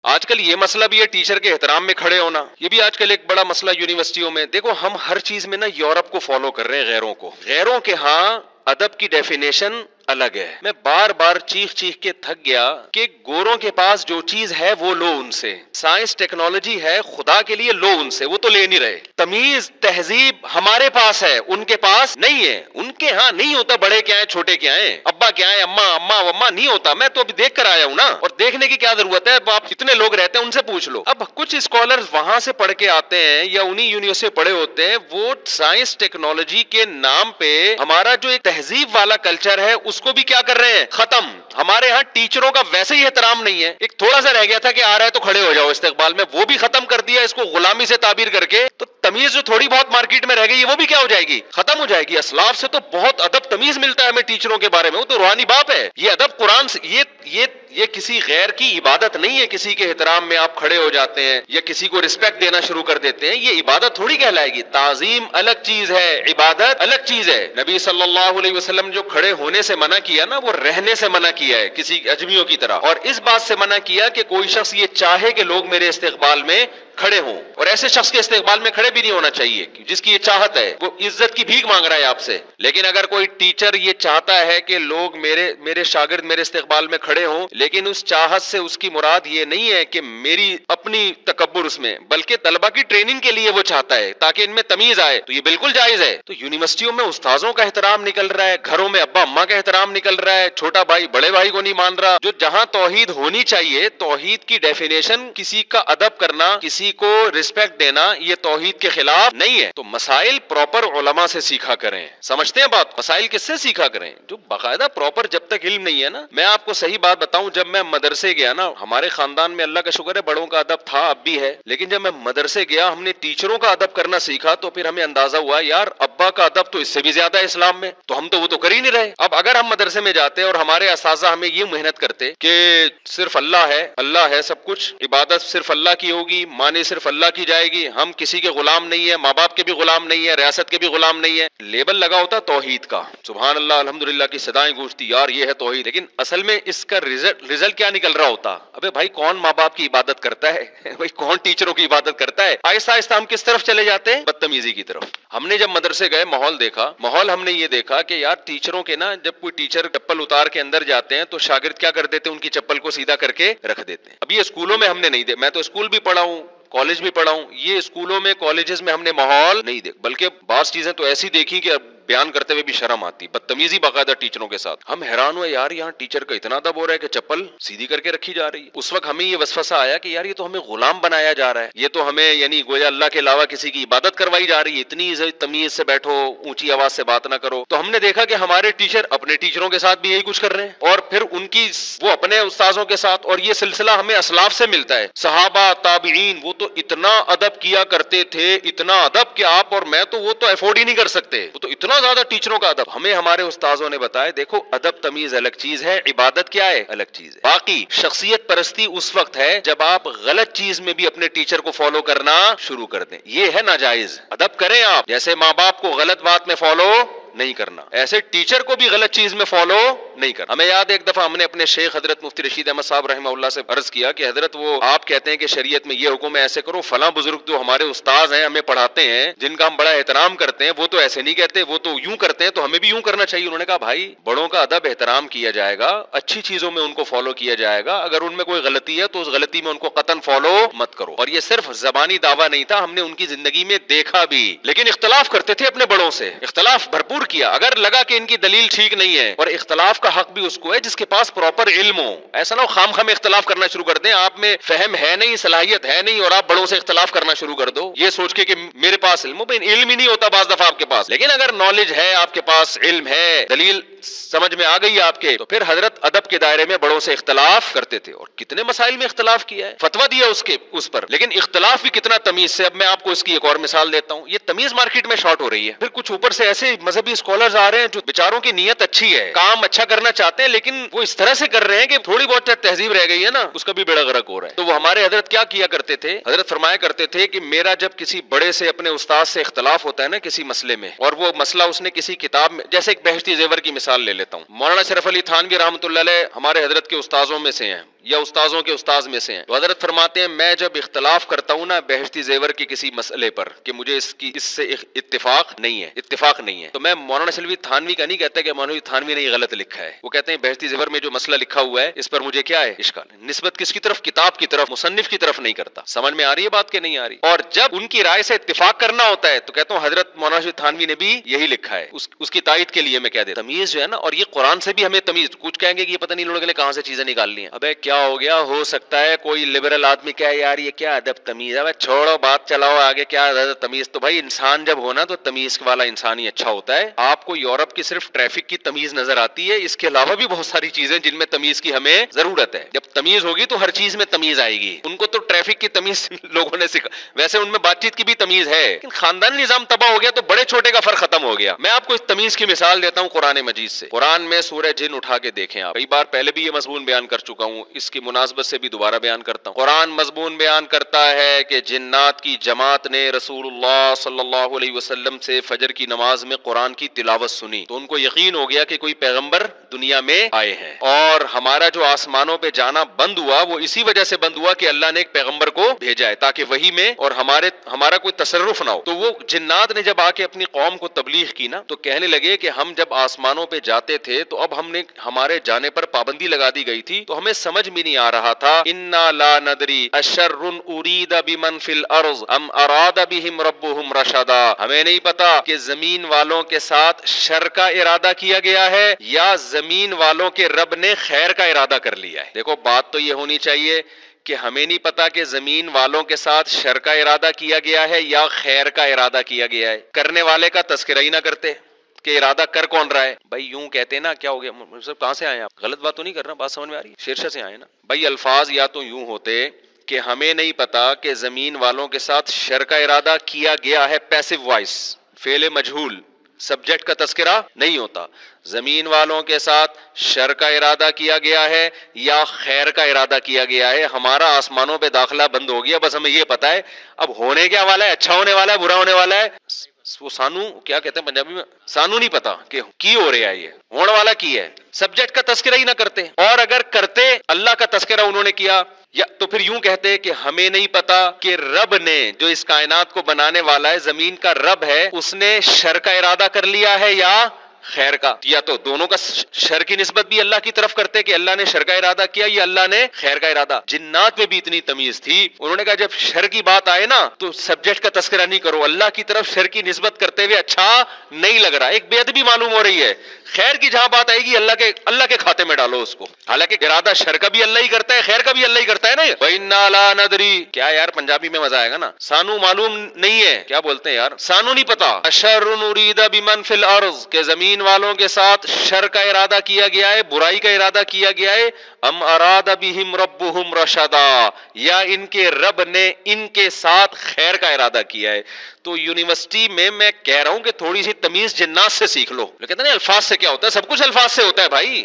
آج کل یہ مسئلہ بھی ہے ٹیچر کے احترام میں کھڑے ہونا، یہ بھی آج کل ایک بڑا مسئلہ یونیورسٹیوں میں. دیکھو ہم ہر چیز میں نا یورپ کو فالو کر رہے ہیں، غیروں کے ہاں ادب کی ڈیفینیشن الگ ہے. میں بار بار چیخ کے تھک گیا کہ گوروں کے پاس جو چیز ہے وہ لو ان سے، سائنس ٹیکنالوجی ہے خدا کے لیے لو ان سے، وہ تو لے نہیں رہے. تمیز تہذیب ہمارے پاس ہے، ان کے پاس نہیں ہے. ان کے ہاں نہیں ہوتا بڑے کیا ہیں چھوٹے کیا ہیں، ابا کیا ہیں، اما نہیں ہوتا. میں تو ابھی دیکھ کر آیا ہوں نا، اور دیکھنے کی کیا ضرورت ہے، آپ کتنے لوگ رہتے ہیں ان سے پوچھ لو. اب کچھ اسکالرز وہاں سے پڑھ کے آتے ہیں یا انہی یونیورسٹی پڑھے ہوتے ہیں، وہ سائنس ٹیکنالوجی کے نام پہ ہمارا جو ایک تہذیب والا کلچر ہے اس کو بھی کیا کر رہے ہیں، ختم. ہمارے ہاں ٹیچروں کا ویسے ہی احترام نہیں ہے. ایک تھوڑا سا رہ گیا تھا کہ آ رہا ہے تو کھڑے ہو جاؤ استقبال میں، وہ بھی ختم کر دیا اس کو غلامی سے تعبیر کر کے. تو تمیز جو تھوڑی بہت مارکیٹ میں رہ گئی وہ بھی کیا ہو جائے گی، ختم ہو جائے گی. اسلاف سے تو بہت ادب تمیز ملتا ہے ہمیں ٹیچروں کے بارے میں، وہ تو روحانی باپ ہے. یہ ادب قرآن سے یہ کسی غیر کی عبادت نہیں ہے. کسی کے احترام میں آپ کھڑے ہو جاتے ہیں یا کسی کو رسپیکٹ دینا شروع کر دیتے ہیں، یہ عبادت تھوڑی کہلائے گی. تعظیم الگ چیز ہے، عبادت الگ چیز ہے. نبی صلی اللہ علیہ وسلم جو کھڑے ہونے سے منع کیا نا، وہ رہنے سے منع کیا ہے کسی اجمیوں کی طرح، اور اس بات سے منع کیا کہ کوئی شخص یہ چاہے کہ لوگ میرے استقبال میں کھڑے ہوں. اور ایسے شخص کے استقبال میں کھڑے بھی نہیں ہونا چاہیے جس کی یہ چاہت ہے، وہ عزت کی بھیک مانگ رہا ہے آپ سے. لیکن اگر کوئی ٹیچر یہ چاہتا ہے کہ لوگ میرے شاگرد میرے استقبال میں کھڑے ہوں، لیکن اس چاہت سے اس کی مراد یہ نہیں ہے کہ میری اپنی تکبر اس میں، بلکہ طلبہ کی ٹریننگ کے لیے وہ چاہتا ہے تاکہ ان میں تمیز آئے، تو یہ بالکل جائز ہے. تو یونیورسٹیوں میں استاذوں کا احترام نکل رہا ہے، گھروں میں ابا اماں کا احترام نکل رہا ہے، چھوٹا بھائی بڑے بھائی کو نہیں مان رہا. جو جہاں توحید ہونی چاہیے، توحید کی ڈیفینیشن کسی کا ادب کرنا، کسی کو رسپیکٹ دینا، یہ توحید کے خلاف نہیں ہے. تو مسائل پراپر علماء سے سیکھا کریں. سمجھتے ہیں بات؟ مسائل کس سے سیکھا کریں؟ جو باقاعدہ پراپر جب تک علم نہیں ہے نا. میں آپ کو صحیح بات بتاؤں، جب میں مدرسے گیا نا، ہمارے خاندان میں اللہ کا شکر ہے بڑوں کا ادب تھا، اب بھی ہے، لیکن جب میں مدرسے گیا ہم نے ٹیچروں کا ادب کرنا سیکھا تو پھر ہمیں اندازہ ہوا یار ابا کا ادب تو اس سے بھی زیادہ ہے اسلام میں، تو ہم تو وہ تو کر ہی نہیں رہے. اب اگر ہم مدرسے میں جاتے اور ہمارے اساتذہ ہمیں یہ محنت کرتے کہ صرف اللہ ہے سب کچھ، عبادت صرف اللہ کی ہوگی، مانے صرف اللہ کی جائے گی، ہم کسی کے غلام نہیں ہے، ماں باپ کے بھی غلام نہیں ہے، ریاست کے بھی غلام نہیں ہے، لیبل لگا ہوتا توحید کا، سبحان اللہ الحمدللہ کی صدائیں گونجتی، یار یہ ہے توحید. لیکن اصل میں اس کا رزلٹ کیا نکل رہا ہوتا؟ ابے بھائی کون ماں باپ کی عبادت کرتا ہے بھائی کون ٹیچروں کی عبادت کرتا ہے؟ آہستہ آہستہ ہم کس طرف چلے جاتے ہیں؟ بدتمیزی کی طرف. ہم نے جب مدرسے گئے ماحول دیکھا، ہم نے یہ دیکھا کہ یار ٹیچروں کے نا، جب کوئی ٹیچر چپل اتار کے اندر جاتے ہیں تو شاگرد کیا کر دیتے ہیں، ان کی چپل کو سیدھا کر کے رکھ دیتے ہیں. اب یہ اسکولوں میں ہم نے نہیں میں تو اسکول بھی پڑھا ہوں، کالج بھی پڑھا ہوں، یہ اسکولوں میں کالجز میں ہم نے ماحول نہیں بلکہ بعض چیزیں تو ایسی دیکھی کہ بیان کرتے ہوئے بھی شرم آتی، بدتمیزی باقاعدہ ٹیچروں کے ساتھ. ہم حیران ہوئے یار یہاں ٹیچر کا اتنا ادب ہو رہا ہے کہ چپل سیدھی کر کے رکھی جا رہی ہے. اس وقت ہمیں یہ وسوسہ آیا کہ یار یہ تو ہمیں غلام بنایا جا رہا ہے، یہ تو ہمیں یعنی گویا اللہ کے علاوہ کسی کی عبادت کروائی جا رہی ہے. اتنی تمیز سے بیٹھو، اونچی آواز سے بات نہ کرو. تو ہم نے دیکھا کہ ہمارے ٹیچر اپنے ٹیچروں کے ساتھ بھی یہی کچھ کر رہے ہیں، اور پھر ان کی وہ اپنے استاذوں کے ساتھ. اور یہ سلسلہ ہمیں اسلاف سے ملتا ہے. صحابہ تابعین وہ تو اتنا ادب کیا کرتے تھے، اتنا ادب کہ آپ اور میں تو وہ تو افورڈ ہی نہیں کر سکتے، وہ تو اتنا زیادہ ٹیچروں کا ادب. ہمیں ہمارے استاذوں نے بتایا دیکھو ادب تمیز الگ چیز ہے، عبادت کیا ہے، الگ چیز ہے. باقی شخصیت پرستی اس وقت ہے جب آپ غلط چیز میں بھی اپنے ٹیچر کو فالو کرنا شروع کر دیں، یہ ہے ناجائز. ادب کریں آپ، جیسے ماں باپ کو غلط بات میں فالو نہیں کرنا، ایسے ٹیچر کو بھی غلط چیز میں فالو نہیں کرنا. ہمیں یاد ہے ایک دفعہ ہم نے اپنے شیخ حضرت مفتی رشید احمد صاحب رحمہ اللہ سے عرض کیا کہ حضرت وہ آپ کہتے ہیں کہ شریعت میں یہ حکم ہے ایسے کرو، فلاں بزرگ جو ہمارے استاذ ہیں ہمیں پڑھاتے ہیں جن کا ہم بڑا احترام کرتے ہیں وہ تو ایسے نہیں کہتے، وہ تو یوں کرتے ہیں، تو ہمیں بھی یوں کرنا چاہیے. انہوں نے کہا بھائی بڑوں کا ادب احترام کیا جائے گا، اچھی چیزوں میں ان کو فالو کیا جائے گا، اگر ان میں کوئی غلطی ہے تو اس غلطی میں ان کو قطعاً فالو مت کرو. اور یہ صرف زبانی دعویٰ نہیں تھا، ہم نے ان کی زندگی میں دیکھا بھی. لیکن اختلاف کرتے تھے اپنے بڑوں سے، اختلاف بھرپور کیا. اگر لگا کہ ان کی دلیل ٹھیک نہیں ہے، اور اختلاف کا حق بھی اس کو ہے جس کے پاس پراپر علم ہو. ایسا نہ ہو خام خام اختلاف کرنا شروع کر دیں، آپ میں فہم ہے نہیں، صلاحیت ہے نہیں، اور آپ بڑوں سے اختلاف کرنا شروع کر دو یہ سوچ کے کہ میرے پاس علم ہو. علم ہی نہیں ہوتا بعض دفعہ آپ کے پاس، لیکن اگر نالج ہے، آپ کے پاس علم ہے، دلیل سمجھ میں آ گئی آپ کے، تو پھر حضرت ادب کے دائرے میں بڑوں سے اختلاف کرتے تھے. اور کتنے مسائل میں اختلاف کیا ہے، فتویٰ دیا اس پر، لیکن اختلاف بھی کتنا تمیز سے. اب میں آپ کو اس کی ایک اور مثال دیتا ہوں. یہ تمیز مارکیٹ میں شارٹ ہو رہی ہے. پھر کچھ اوپر سے ایسے مذہبی اسکالرز آ رہے ہیں جو بیچاروں کی نیت اچھی ہے، کام اچھا کرنا چاہتے ہیں، لیکن وہ اس طرح سے کر رہے ہیں کہ تھوڑی بہت تہذیب رہ گئی ہے نا، اس کا بھی بیڑا غرق ہو رہا ہے. تو وہ ہمارے حضرت کیا کیا کرتے تھے، حضرت فرمایا کرتے تھے کہ میرا جب کسی بڑے سے اپنے استاد سے اختلاف ہوتا ہے نا کسی مسئلے میں، اور وہ مسئلہ اس نے کسی کتاب میں، جیسے ایک بہشتی زیور کی مثال لے لیتا ہوں، مولانا شرف علی تھانوی رحمۃ اللہ علیہ ہمارے حضرت کے استاذوں میں سے ہیں، یا استاذوں کے استاذ میں سے ہیں. تو حضرت فرماتے ہیں میں جب اختلاف کرتا ہوں نا بہشتی زیور کے کسی مسئلے پر کہ مجھے اس سے اتفاق نہیں ہے تو میں مولانا سلوی تھانوی کا نہیں کہتا کہ مولانا تھانوی نے یہ غلط لکھا ہے. وہ کہتے ہیں بہشتی زیور میں جو مسئلہ لکھا ہوا ہے اس پر مجھے کیا ہے اشکال. نسبت کس کی طرف؟ کتاب کی طرف، مصنف کی طرف نہیں کرتا. سمجھ میں آ رہی ہے بات کہ نہیں آ رہی؟ اور جب ان کی رائے سے اتفاق کرنا ہوتا ہے تو کہتا ہوں حضرت مولانا تھانوی نے بھی یہی لکھا ہے. اس کی تائید کے لیے میں کہہ دیتا تمیز جو ہے نا. اور یہ قرآن سے بھی ہمیں تمیز. کچھ کہیں گے کہ یہ پتہ نہیں لوگوں نے کہاں سے چیزیں نکال لی ہیں. ابے کیا ہو گیا؟ ہو سکتا ہے کوئی لبرل آدمی کہے یار یہ کیا ادب تمیز ہے. چھوڑو بات چلاؤ آگے. کیا ادب تمیز؟ تو بھائی انسان جب ہونا تو تمیز والا انسان ہی اچھا ہوتا ہے. آپ کو یورپ کی صرف ٹریفک کی تمیز نظر آتی ہے، اس کے علاوہ بھی بہت ساری چیزیں جن میں تمیز کی ہمیں ضرورت ہے. جب تمیز ہوگی تو ہر چیز میں تمیز آئے گی. ان کو تو ٹریفک کی تمیز لوگوں نے سکھا. ویسے ان میں بات چیت کی بھی تمیز ہے لیکن خاندانی نظام تباہ ہو گیا تو بڑے چھوٹے کا فرق ختم ہو گیا. میں آپ کو اس تمیز کی مثال دیتا ہوں قرآن مجید سے. قرآن میں سورہ جن اٹھا کے دیکھیں آپ. کئی بار پہلے بھی یہ مضمون بیان کر چکا ہوں، اس کی مناسبت سے بھی دوبارہ بیان کرتا ہوں. قرآن مضمون بیان کرتا ہے کہ جنات کی جماعت نے رسول اللہ صلی اللہ علیہ وسلم سے فجر کی نماز میں قرآن کی تلاوت سنی تو ان کو یقین ہو گیا کہ کوئی پیغمبر دنیا میں آئے ہیں. اور ہمارا جو آسمانوں پہ جانا بند ہوا وہ اسی وجہ سے بند ہوا کہ اللہ نے ایک پیغمبر کو بھیجا ہے تاکہ وہی میں اور ہمارا کوئی تصرف نہ ہو. تو وہ جنات نے جب آ کے اپنی قوم کو تبلیغ کی نا تو کہنے لگے کہ ہم جب آسمانوں پہ جاتے تھے تو اب ہم نے ہمارے جانے پر پابندی لگا دی گئی تھی تو ہمیں سمجھ میں نہیں آ رہا تھا. انا لا ندری اشر ارید بمن فی الارض ام اراد بہم ربہم رشدا. ہمیں نہیں پتا کہ زمین والوں کے ساتھ شر کا ارادہ کیا گیا ہے یا زمین والوں کے رب نے خیر کا ارادہ کر لیا ہے. دیکھو بات تو یہ ہونی چاہیے کہ ہمیں نہیں پتا کہ زمین والوں کے ساتھ شر کا ارادہ کیا گیا ہے یا خیر کا ارادہ کیا گیا ہے. کرنے والے کا تذکرہ ہی نہ کرتے کہ ارادہ کر کون رہا ہے. بھائی یوں کہتے نا کیا ہو گیا سب کہاں سے آئے آپ؟ غلط بات تو نہیں کر رہا، بات سمجھ میں آ رہی ہے؟ شیرشاہ سے آئے نا. بھائی الفاظ یا تو یوں ہوتے کہ ہمیں نہیں پتا کہ زمین والوں کے ساتھ شر کا ارادہ کیا گیا ہے، پیسو وائس فعل مجہول، سبجیکٹ کا تذکرہ نہیں ہوتا. زمین والوں کے ساتھ شر کا ارادہ کیا گیا ہے یا خیر کا ارادہ کیا گیا ہے. ہمارا آسمانوں پہ داخلہ بند ہو گیا، بس ہمیں یہ پتا ہے اب ہونے کیا والا ہے، اچھا ہونے والا ہے برا ہونے والا ہے. وہ سانو کیا کہتے ہیں پنجابی میں، سانو نہیں پتا کہ کی ہو رہا ہے، یہ ہونے والا کی ہے. سبجیکٹ کا تذکرہ ہی نہ کرتے، اور اگر کرتے اللہ کا تذکرہ انہوں نے کیا یا تو پھر یوں کہتے کہ ہمیں نہیں پتا کہ رب نے جو اس کائنات کو بنانے والا ہے، زمین کا رب ہے، اس نے شر کا ارادہ کر لیا ہے یا خیر کا. یا تو دونوں کا شر کی نسبت بھی اللہ کی طرف کرتے کہ اللہ نے شر کا ارادہ کیا یا اللہ نے خیر کا ارادہ. جنات میں بھی اتنی تمیز تھی، انہوں نے کہا جب شر کی بات آئے نا تو سبجیکٹ کا تذکرہ نہیں کرو، اللہ کی طرف شر کی نسبت کرتے ہوئے اچھا نہیں لگ رہا. ایک بے ادبی معلوم ہو رہی ہے. خیر کی جہاں بات آئے گی اللہ کے کھاتے میں ڈالو اس کو، حالانکہ ارادہ شر کا بھی اللہ ہی کرتا ہے، خیر کا بھی اللہ ہی کرتا ہے نا. وَإِنَّا لَا نَدْرِي، کیا یار پنجابی میں مزہ آئے گا نا. سانو معلوم نہیں ہے، کیا بولتے ہیں یار، سانو نہیں پتا. اشر ارید بمن فی الارض، کہ زمین والوں کے ساتھ شر کا ارادہ کیا گیا ہے، برائی کا ارادہ کیا گیا ہے. ام اراد بہم ربہم رشدا، یا ان کے رب نے ان کے ساتھ خیر کا ارادہ کیا ہے. تو یونیورسٹی میں کہہ رہا ہوں کہ تھوڑی سی تمیز جنات سے سیکھ لو. لیکن الفاظ سے کیا ہوتا ہے؟ سب کچھ الفاظ سے ہوتا ہے بھائی.